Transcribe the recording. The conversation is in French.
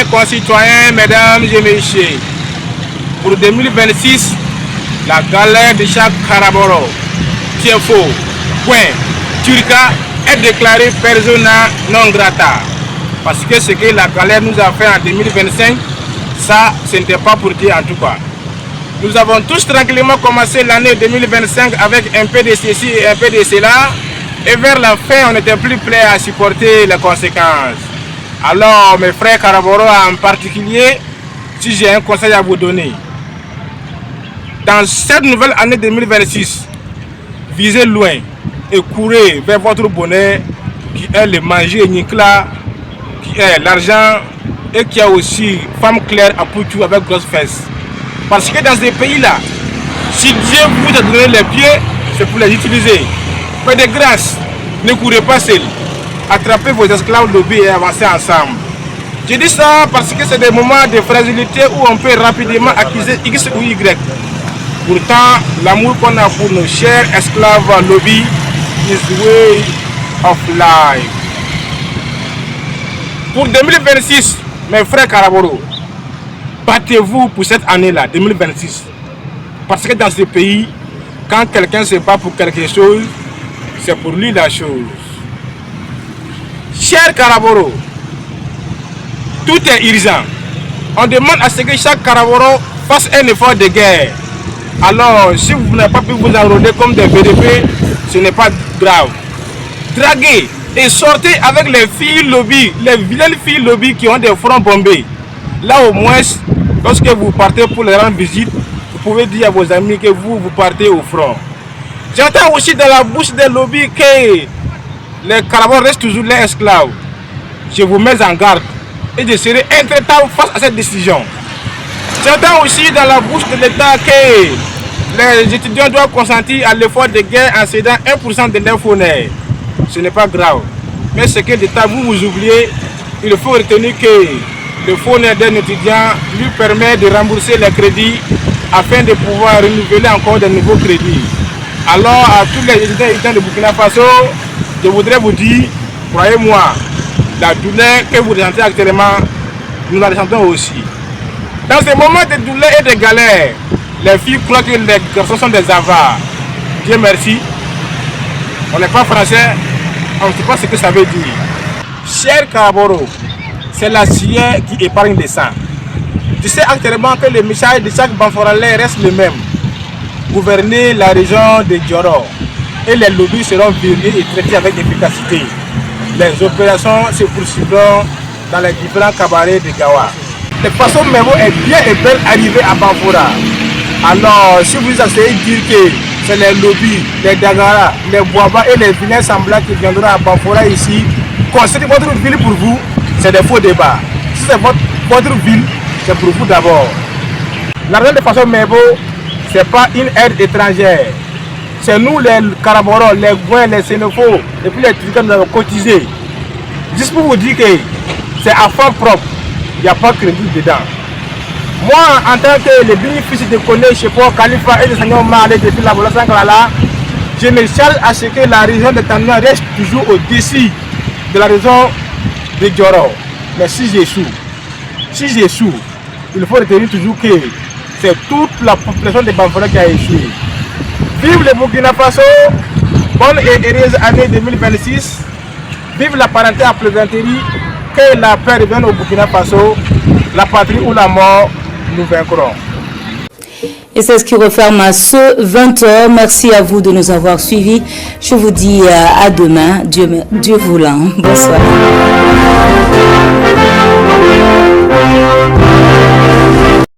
Chers concitoyens, mesdames et messieurs, pour 2026, la galère de chaque Karaboro, Tiefo, Point, Turca est déclarée persona non grata. Parce que ce que la galère nous a fait en 2025, ça, ce n'était pas pour dire en tout cas. Nous avons tous tranquillement commencé l'année 2025 avec un peu de ceci et un peu de cela. Et vers la fin, on n'était plus prêt à supporter les conséquences. Alors, mes frères Karaboro en particulier, si j'ai un conseil à vous donner. Dans cette nouvelle année 2026, visez loin et courez vers votre bonheur qui est le manger Nikla, qui est l'argent et qui a aussi femme claire à Poutou avec grosse fesses. Parce que dans ces pays-là, si Dieu vous a donné les pieds, c'est pour les utiliser. Mais de grâce, ne courez pas seul. Attrapez vos esclaves lobby et avancez ensemble. Je dis ça parce que c'est des moments de fragilité où on peut rapidement accuser X ou Y. Pourtant, l'amour qu'on a pour nos chers esclaves lobby is the way of life. Pour 2026, mes frères Karaboro, battez-vous pour cette année-là, 2026. Parce que dans ce pays, quand quelqu'un se bat pour quelque chose, c'est pour lui la chose. Chers Karaboro, tout est urgent. On demande à ce que chaque Karaboro fasse un effort de guerre. Alors, si vous n'avez pas pu vous enrôler comme des BDP, ce n'est pas grave. Draguez et sortez avec les filles lobby, les vilaines filles lobby qui ont des fronts bombés. Là au moins, lorsque vous partez pour les rendre visite, vous pouvez dire à vos amis que vous partez au front. J'entends aussi dans la bouche des lobbies que les Karaboro restent toujours les esclaves. Je vous mets en garde et je serai intraitable face à cette décision. J'entends aussi dans la bouche de l'État que les étudiants doivent consentir à l'effort de guerre en cédant 1% de leur fournière. Ce n'est pas grave. Mais ce que l'État vous oubliez, il faut retenir que le fournière d'un étudiant lui permet de rembourser les crédits afin de pouvoir renouveler encore de nouveaux crédits. Alors à tous les étudiants de Burkina Faso, je voudrais vous dire, croyez-moi, la douleur que vous ressentez actuellement, nous la ressentons aussi. Dans ces moments de douleur et de galère, les filles croient que les garçons sont des avares. Dieu merci, on n'est pas français, on ne sait pas ce que ça veut dire. Cher Karaboro, c'est la sueur qui épargne le sang. Tu sais actuellement que le message de chaque banforalais reste le même. Gouverner la région de Dioro et les lobbies seront virés et traités avec efficacité. Les opérations se poursuivront dans les différents cabarets de Gawa. De façon Memo est bien et belle arrivée à Banfora. Alors, si vous essayez de dire que c'est les lobbies, les Dagara, les Boaba et les vilains semblants qui viendront à Banfora ici, construire votre ville pour vous, c'est des faux débats. Si c'est votre ville, c'est pour vous d'abord. L'argent de façon Memo, ce n'est pas une aide étrangère. C'est nous les Karaboro, les Gouins, les Sénéfaux, et puis les Turcs qui nous avons cotisé. Juste pour vous dire que c'est à fond propre. Il n'y a pas de crédit dedans. Moi, en tant que le bénéfice de connaître chez Paul Khalifa et de Seigneur Malé depuis la Bola Sanglala, je me charge à ce que la région de Tania reste toujours au-dessus de la région de Dioro. Mais si j'échoue, il faut retenir toujours que c'est toute la population de Banfora qui a échoué. Vive le Burkina Faso, bonne et heureuse année 2026. Vive la parenté à plaisanterie, que la paix revienne au Burkina Faso, la patrie ou la mort, nous vaincrons. Et c'est ce qui referme à ce 20h. Merci à vous de nous avoir suivis. Je vous dis à demain, Dieu voulant. Bonsoir.